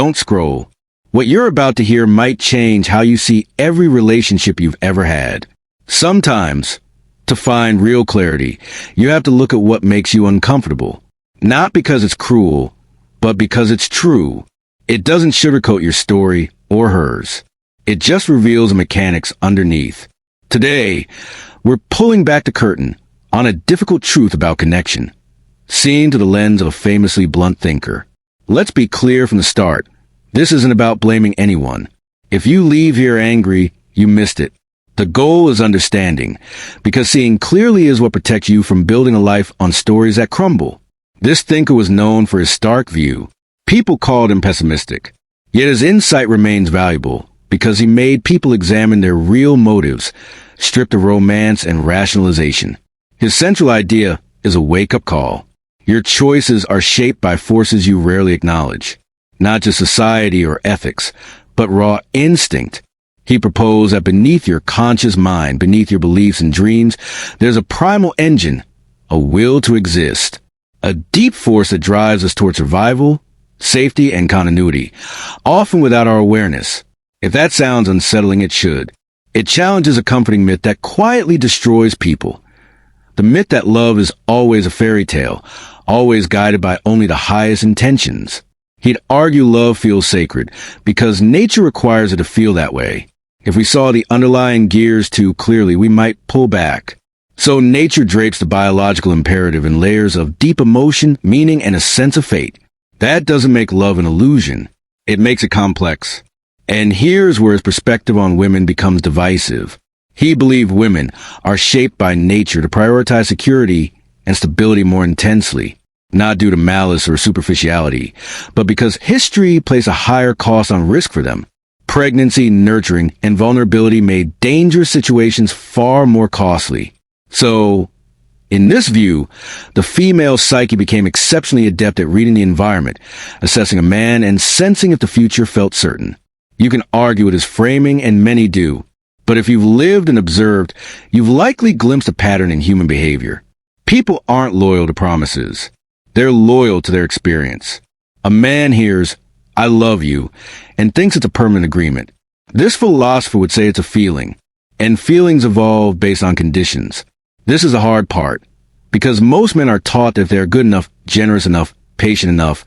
don't scroll. What you're about to hear might change how you see every relationship you've ever had. Sometimes, to find real clarity, you have to look at what makes you uncomfortable. Not because it's cruel, but because it's true. It doesn't sugarcoat your story or hers. It just reveals the mechanics underneath. Today, we're pulling back the curtain on a difficult truth about connection, seen through the lens of a famously blunt thinker. Let's be clear from the start. This isn't about blaming anyone. If you leave here angry, you missed it. The goal is understanding, because seeing clearly is what protects you from building a life on stories that crumble. This thinker was known for his stark view. People called him pessimistic. Yet his insight remains valuable, because he made people examine their real motives, stripped of romance and rationalization. His central idea is a wake-up call. Your choices are shaped by forces you rarely acknowledge. Not just society or ethics, but raw instinct. He proposed that beneath your conscious mind, beneath your beliefs and dreams, there's a primal engine, a will to exist, a deep force that drives us toward survival, safety, and continuity, often without our awareness. If that sounds unsettling, it should. It challenges a comforting myth that quietly destroys people. The myth that love is always a fairy tale, always guided by only the highest intentions. He'd argue love feels sacred because nature requires it to feel that way. If we saw the underlying gears too clearly, we might pull back. So nature drapes the biological imperative in layers of deep emotion, meaning, and a sense of fate. That doesn't make love an illusion. It makes it complex. And here's where his perspective on women becomes divisive. He believed women are shaped by nature to prioritize security and stability more intensely, not due to malice or superficiality, but because history placed a higher cost on risk for them. Pregnancy, nurturing, and vulnerability made dangerous situations far more costly. So, in this view, the female psyche became exceptionally adept at reading the environment, assessing a man, and sensing if the future felt certain. You can argue it is framing, and many do. But if you've lived and observed, you've likely glimpsed a pattern in human behavior. People aren't loyal to promises. They're loyal to their experience. A man hears, "I love you," and thinks it's a permanent agreement. This philosopher would say it's a feeling, and feelings evolve based on conditions. This is the hard part, because most men are taught that if they're good enough, generous enough, patient enough,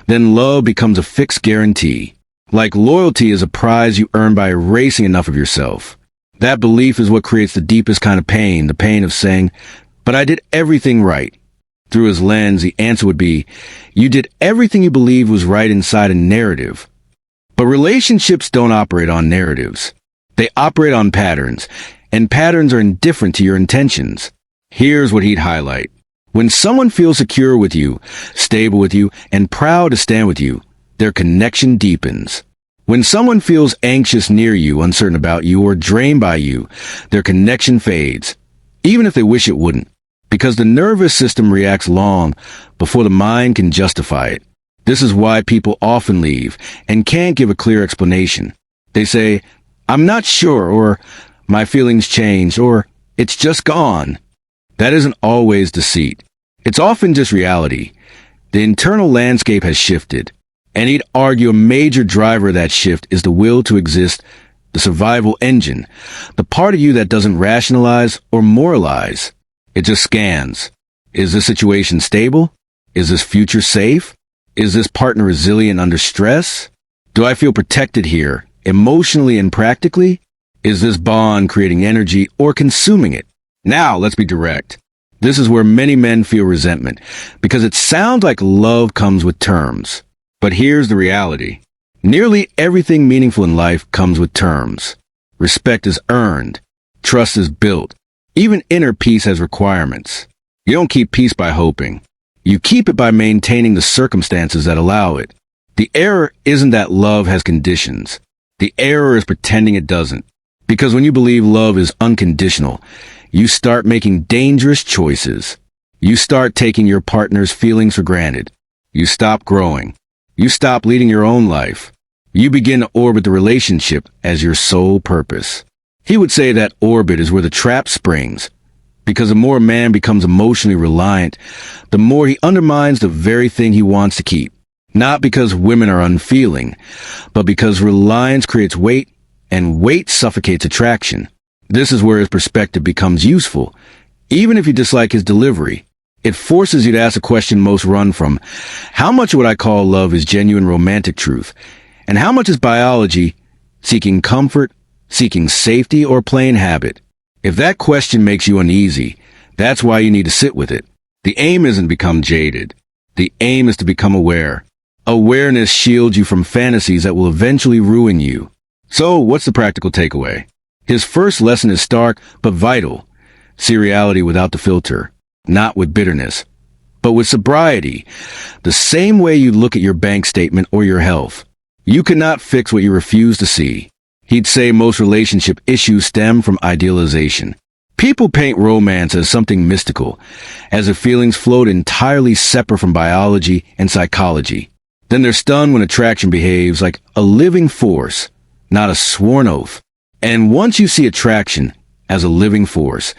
then love becomes a fixed guarantee. Like loyalty is a prize you earn by erasing enough of yourself. That belief is what creates the deepest kind of pain, the pain of saying, "But I did everything right." Through his lens, the answer would be, you did everything you believed was right inside a narrative. But relationships don't operate on narratives. They operate on patterns, and patterns are indifferent to your intentions. Here's what he'd highlight. When someone feels secure with you, stable with you, and proud to stand with you, their connection deepens. When someone feels anxious near you, uncertain about you, or drained by you, their connection fades, even if they wish it wouldn't. Because the nervous system reacts long before the mind can justify it. This is why people often leave and can't give a clear explanation. They say, "I'm not sure," or "My feelings changed," or "It's just gone." That isn't always deceit. It's often just reality. The internal landscape has shifted, and he'd argue a major driver of that shift is the will to exist, the survival engine, the part of you that doesn't rationalize or moralize. It just scans. Is this situation stable? Is this future safe? Is this partner resilient under stress? Do I feel protected here, emotionally and practically? Is this bond creating energy or consuming it? Now, let's be direct. This is where many men feel resentment, because it sounds like love comes with terms. But here's the reality. Nearly everything meaningful in life comes with terms. Respect is earned. Trust is built. Even inner peace has requirements. You don't keep peace by hoping. You keep it by maintaining the circumstances that allow it. The error isn't that love has conditions. The error is pretending it doesn't. Because when you believe love is unconditional, you start making dangerous choices. You start taking your partner's feelings for granted. You stop growing. You stop leading your own life. You begin to orbit the relationship as your sole purpose. He would say that orbit is where the trap springs, because the more a man becomes emotionally reliant, the more he undermines the very thing he wants to keep. Not because women are unfeeling, but because reliance creates weight, and weight suffocates attraction. This is where his perspective becomes useful. Even if you dislike his delivery, it forces you to ask a question most run from: how much of what I call love is genuine romantic truth? And how much is biology, seeking comfort, seeking safety, or plain habit? If that question makes you uneasy, that's why you need to sit with it. The aim isn't to become jaded. The aim is to become aware. Awareness shields you from fantasies that will eventually ruin you. So, what's the practical takeaway? His first lesson is stark, but vital. See reality without the filter, not with bitterness, but with sobriety. The same way you look at your bank statement or your health. You cannot fix what you refuse to see. He'd say most relationship issues stem from idealization. People paint romance as something mystical, as if feelings float entirely separate from biology and psychology. Then they're stunned when attraction behaves like a living force, not a sworn oath. And once you see attraction as a living force,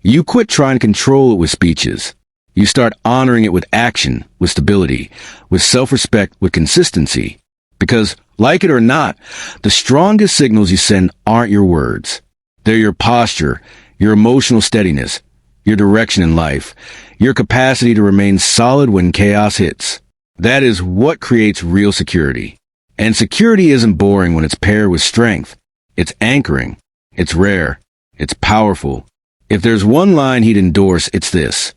you quit trying to control it with speeches. You start honoring it with action, with stability, with self-respect, with consistency. Because, like it or not, the strongest signals you send aren't your words. They're your posture, your emotional steadiness, your direction in life, your capacity to remain solid when chaos hits. That is what creates real security. And security isn't boring when it's paired with strength. It's anchoring. It's rare. It's powerful. If there's one line he'd endorse, it's this: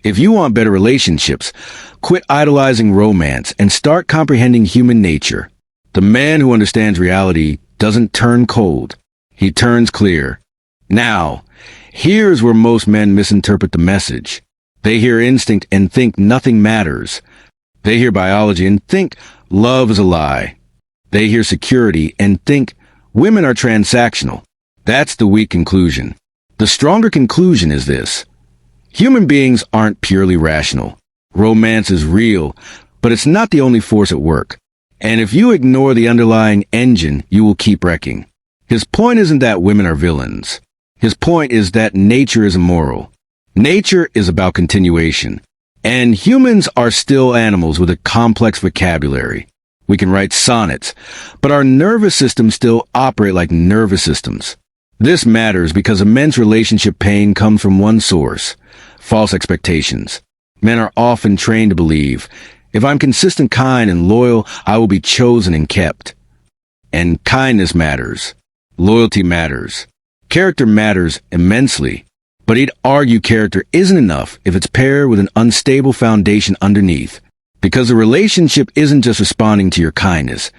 if you want better relationships, quit idolizing romance and start comprehending human nature. The man who understands reality doesn't turn cold. He turns clear. Now, here's where most men misinterpret the message. They hear instinct and think nothing matters. They hear biology and think love is a lie. They hear security and think women are transactional. That's the weak conclusion. The stronger conclusion is this: human beings aren't purely rational. Romance is real, but it's not the only force at work. And if you ignore the underlying engine, you will keep wrecking. His point isn't that women are villains. His point is that nature is immoral. Nature is about continuation. And humans are still animals with a complex vocabulary. We can write sonnets, but our nervous systems still operate like nervous systems. This matters because immense relationship pain comes from one source: false expectations. Men are often trained to believe, if I'm consistent, kind, and loyal, I will be chosen and kept. And kindness matters. Loyalty matters. Character matters immensely. But he'd argue character isn't enough if it's paired with an unstable foundation underneath. Because the relationship isn't just responding to your kindness.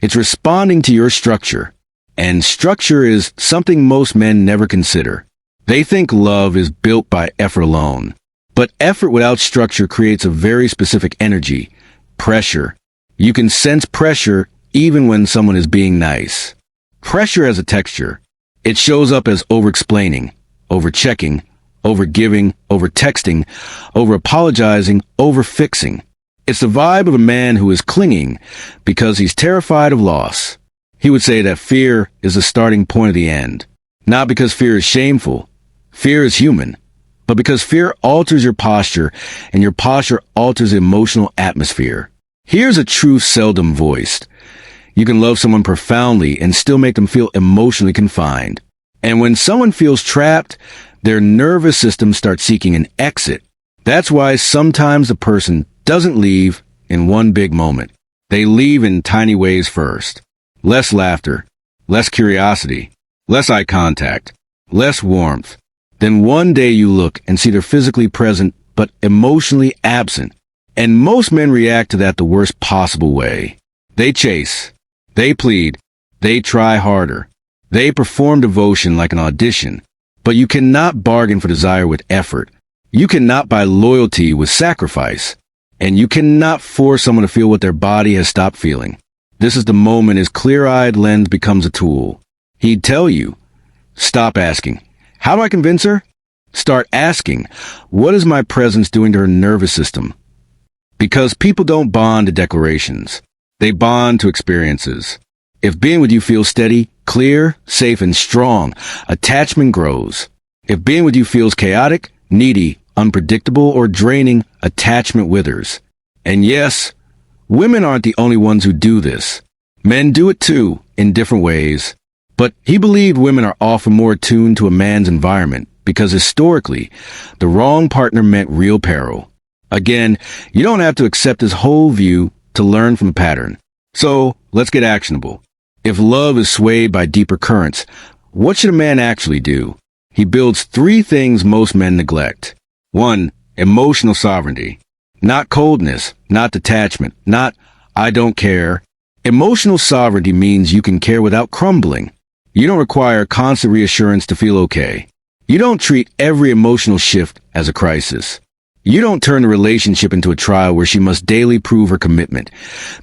It's responding to your structure. And structure is something most men never consider. They think love is built by effort alone. But effort without structure creates a very specific energy: pressure. You can sense pressure even when someone is being nice. Pressure has a texture. It shows up as over-explaining, over-checking, over-giving, over-texting, over-apologizing, over-fixing. It's the vibe of a man who is clinging because he's terrified of loss. He would say that fear is the starting point of the end. Not because fear is shameful. Fear is human. But because fear alters your posture, and your posture alters the emotional atmosphere. Here's a truth seldom voiced. You can love someone profoundly and still make them feel emotionally confined. And when someone feels trapped, their nervous system starts seeking an exit. That's why sometimes the person doesn't leave in one big moment. They leave in tiny ways first. Less laughter, less curiosity, less eye contact, less warmth. Then one day you look and see they're physically present but emotionally absent. And most men react to that the worst possible way. They chase. They plead. They try harder. They perform devotion like an audition. But you cannot bargain for desire with effort. You cannot buy loyalty with sacrifice. And you cannot force someone to feel what their body has stopped feeling. This is the moment his clear-eyed lens becomes a tool. He'd tell you, stop asking, how do I convince her? Start asking, what is my presence doing to her nervous system? Because people don't bond to declarations. They bond to experiences. If being with you feels steady, clear, safe, and strong, attachment grows. If being with you feels chaotic, needy, unpredictable, or draining, attachment withers. And yes, Women aren't the only ones who do this. Men do it too, in different ways. But he believed women are often more attuned to a man's environment because historically, the wrong partner meant real peril. Again, you don't have to accept his whole view to learn from a pattern. So, let's get actionable. If love is swayed by deeper currents, what should a man actually do? He builds 3 things most men neglect. 1. Emotional sovereignty. Not coldness, not detachment, not I don't care. Emotional sovereignty means you can care without crumbling. You don't require constant reassurance to feel okay. You don't treat every emotional shift as a crisis. You don't turn the relationship into a trial where she must daily prove her commitment.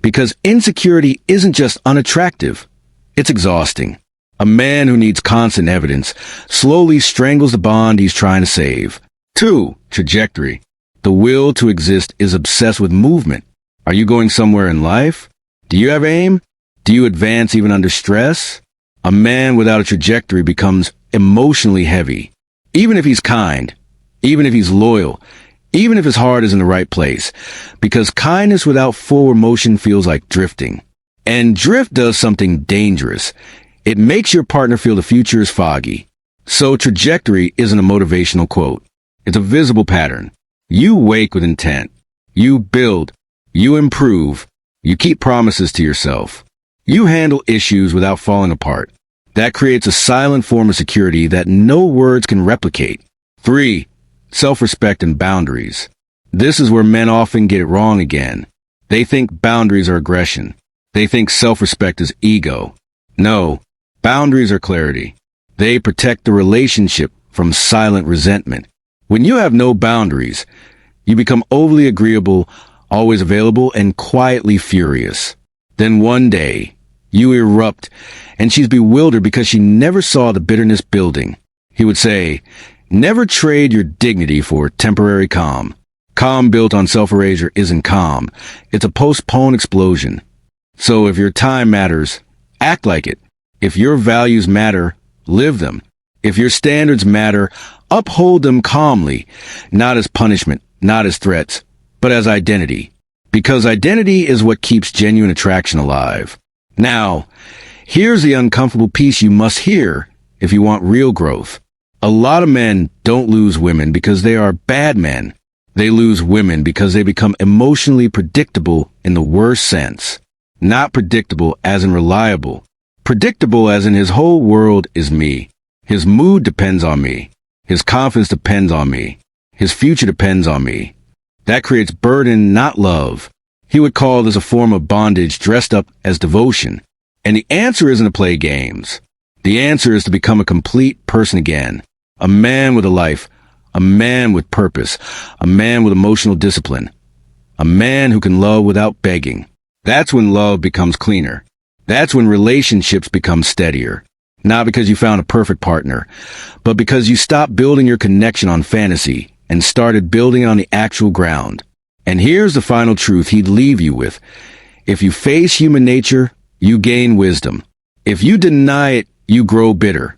Because insecurity isn't just unattractive, it's exhausting. A man who needs constant evidence slowly strangles the bond he's trying to save. 2. Trajectory. The will to exist is obsessed with movement. Are you going somewhere in life? Do you have aim? Do you advance even under stress? A man without a trajectory becomes emotionally heavy. Even if he's kind, even if he's loyal, even if his heart is in the right place, because kindness without forward motion feels like drifting. And drift does something dangerous. It makes your partner feel the future is foggy. So trajectory isn't a motivational quote. It's a visible pattern. You wake with intent. You build. You improve. You keep promises to yourself. You handle issues without falling apart. That creates a silent form of security that no words can replicate. 3. Self-respect and boundaries. This is where men often get it wrong again. They think boundaries are aggression. They think self-respect is ego. No, boundaries are clarity. They protect the relationship from silent resentment. When you have no boundaries, you become overly agreeable, always available, and quietly furious. Then one day, you erupt, and she's bewildered because she never saw the bitterness building. He would say, never trade your dignity for temporary calm. Calm built on self-erasure isn't calm. It's a postponed explosion. So if your time matters, act like it. If your values matter, live them. If your standards matter, uphold them calmly, not as punishment, not as threats, but as identity. Because identity is what keeps genuine attraction alive. Now, here's the uncomfortable piece you must hear if you want real growth. A lot of men don't lose women because they are bad men. They lose women because they become emotionally predictable in the worst sense. Not predictable as in reliable. Predictable as in his whole world is me. His mood depends on me. His confidence depends on me. His future depends on me. That creates burden, not love. He would call this a form of bondage dressed up as devotion. And the answer isn't to play games. The answer is to become a complete person again. A man with a life. A man with purpose. A man with emotional discipline. A man who can love without begging. That's when love becomes cleaner. That's when relationships become steadier. Not because you found a perfect partner, but because you stopped building your connection on fantasy and started building on the actual ground. And here's the final truth he'd leave you with. If you face human nature, you gain wisdom. If you deny it, you grow bitter.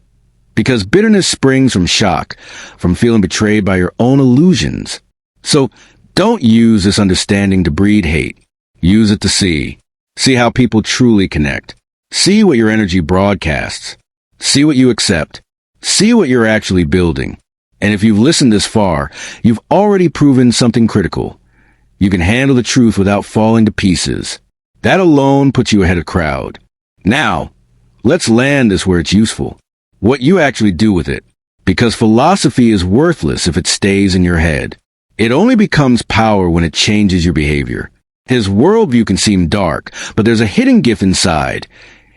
Because bitterness springs from shock, from feeling betrayed by your own illusions. So don't use this understanding to breed hate. Use it to see. See how people truly connect. See what your energy broadcasts. See what you accept. See what you're actually building. And if you've listened this far, you've already proven something critical. You can handle the truth without falling to pieces. That alone puts you ahead of the crowd. Now, let's land this where it's useful. What you actually do with it. Because philosophy is worthless if it stays in your head. It only becomes power when it changes your behavior. His worldview can seem dark, but there's a hidden gift inside.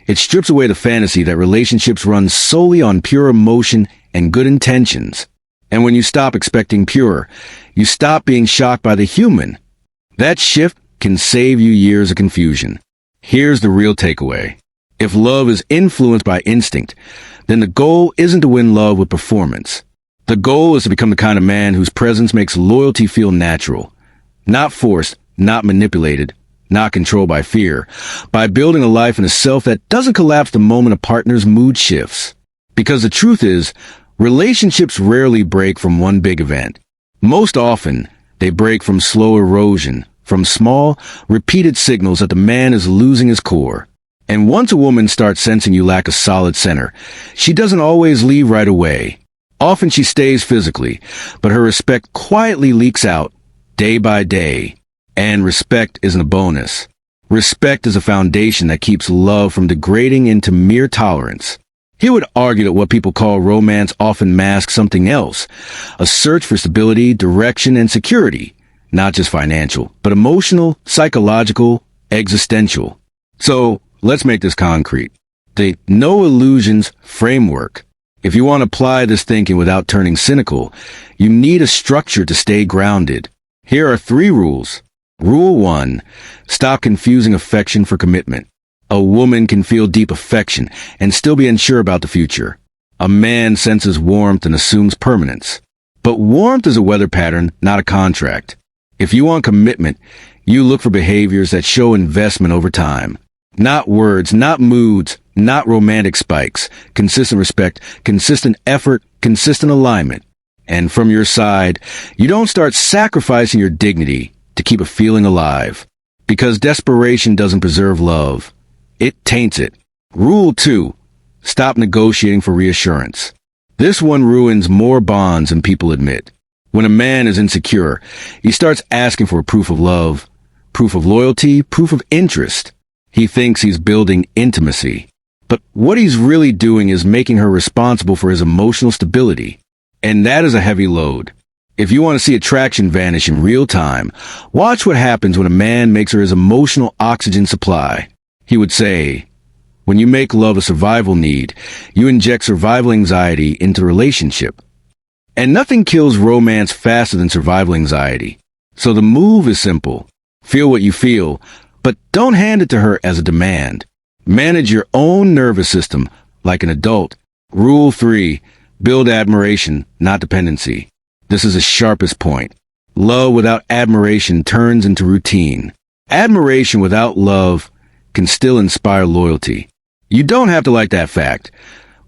It strips away the fantasy that relationships run solely on pure emotion and good intentions. And when you stop expecting pure, you stop being shocked by the human. That shift can save you years of confusion. Here's the real takeaway. If love is influenced by instinct, then the goal isn't to win love with performance. The goal is to become the kind of man whose presence makes loyalty feel natural. Not forced, not manipulated, not controlled by fear. By building a life and a self that doesn't collapse the moment a partner's mood shifts. Because the truth is, relationships rarely break from one big event. Most often, they break from slow erosion, from small, repeated signals that the man is losing his core. And once a woman starts sensing you lack a solid center, she doesn't always leave right away. Often she stays physically, but her respect quietly leaks out day by day. And respect isn't a bonus. Respect is a foundation that keeps love from degrading into mere tolerance. He would argue that what people call romance often masks something else, a search for stability, direction, and security, not just financial, but emotional, psychological, existential. So, let's make this concrete. The no illusions framework. If you want to apply this thinking without turning cynical, you need a structure to stay grounded. Here are 3 rules. Rule 1. Stop confusing affection for commitment. A woman can feel deep affection and still be unsure about the future. A man senses warmth and assumes permanence. But warmth is a weather pattern, not a contract. If you want commitment, you look for behaviors that show investment over time. Not words, not moods, not romantic spikes. Consistent respect, consistent effort, consistent alignment. And from your side, you don't start sacrificing your dignity to keep a feeling alive. Because desperation doesn't preserve love. It taints it. Rule 2. Stop negotiating for reassurance. This one ruins more bonds than people admit. When a man is insecure, he starts asking for proof of love, proof of loyalty, proof of interest. He thinks he's building intimacy. But what he's really doing is making her responsible for his emotional stability. And that is a heavy load. If you want to see attraction vanish in real time, watch what happens when a man makes her his emotional oxygen supply. He would say, when you make love a survival need, you inject survival anxiety into the relationship. And nothing kills romance faster than survival anxiety. So the move is simple. Feel what you feel, but don't hand it to her as a demand. Manage your own nervous system like an adult. Rule 3. Build admiration, not dependency. This is the sharpest point. Love without admiration turns into routine. Admiration without love can still inspire loyalty. You don't have to like that fact,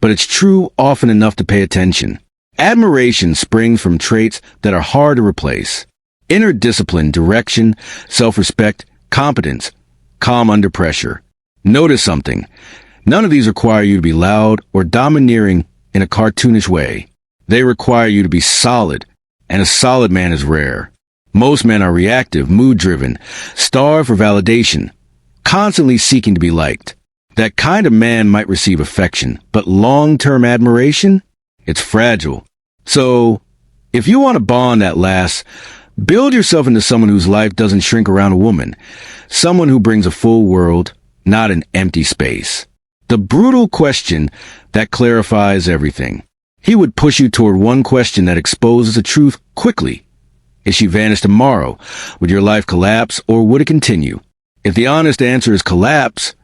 but it's true often enough to pay attention. Admiration springs from traits that are hard to replace. Inner discipline, direction, self-respect, competence, calm under pressure. Notice something. None of these require you to be loud or domineering in a cartoonish way. They require you to be solid, and a solid man is rare. Most men are reactive, mood-driven, starved for validation, constantly seeking to be liked. That kind of man might receive affection, but long-term admiration? It's fragile. So, if you want a bond that lasts, build yourself into someone whose life doesn't shrink around a woman. Someone who brings a full world, not an empty space. The brutal question that clarifies everything. He would push you toward one question that exposes the truth quickly. If she vanished tomorrow, would your life collapse or would it continue? If the honest answer is collapse,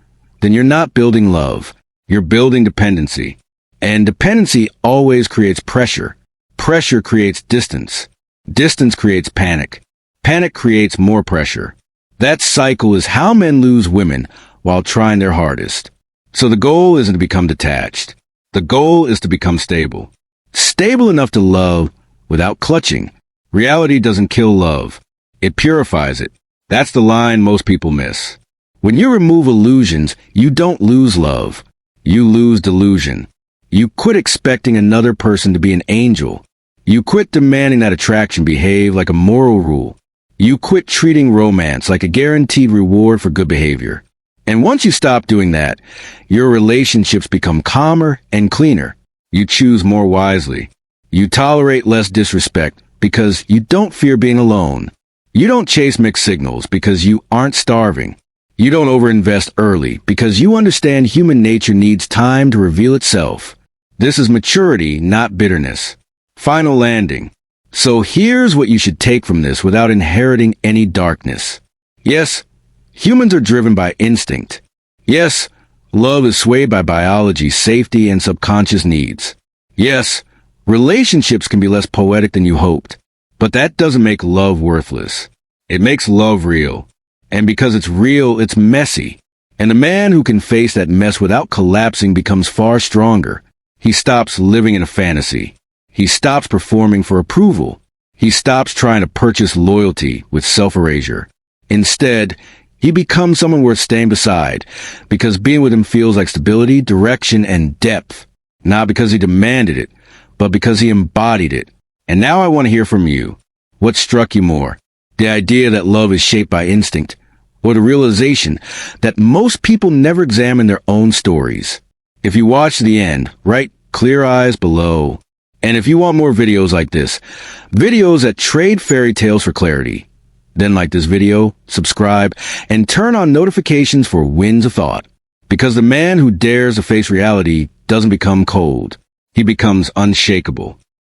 then you're not building love. You're building dependency. And dependency always creates pressure. Pressure creates distance. Distance creates panic. Panic creates more pressure. That cycle is how men lose women while trying their hardest. So the goal isn't to become detached. The goal is to become stable. Stable enough to love without clutching. Reality doesn't kill love. It purifies it. That's the line most people miss. When you remove illusions, you don't lose love. You lose delusion. You quit expecting another person to be an angel. You quit demanding that attraction behave like a moral rule. You quit treating romance like a guaranteed reward for good behavior. And once you stop doing that, your relationships become calmer and cleaner. You choose more wisely. You tolerate less disrespect because you don't fear being alone. You don't chase mixed signals because you aren't starving. You don't overinvest early because you understand human nature needs time to reveal itself. This is maturity, not bitterness. Final landing. So here's what you should take from this without inheriting any darkness. Yes, humans are driven by instinct. Yes, love is swayed by biology, safety, and subconscious needs. Yes, relationships can be less poetic than you hoped. But that doesn't make love worthless. It makes love real. And because it's real, it's messy. And the man who can face that mess without collapsing becomes far stronger. He stops living in a fantasy. He stops performing for approval. He stops trying to purchase loyalty with self-erasure. Instead, he becomes someone worth staying beside, because being with him feels like stability, direction, and depth. Not because he demanded it, but because he embodied it. And now I want to hear from you. What struck you more? The idea that love is shaped by instinct, or the realization that most people never examine their own stories? If you watch to the end, write clear eyes below. And if you want more videos like this, videos that trade fairy tales for clarity, then like this video, subscribe, and turn on notifications for Winds of Thought. Because the man who dares to face reality doesn't become cold. He becomes unshakable.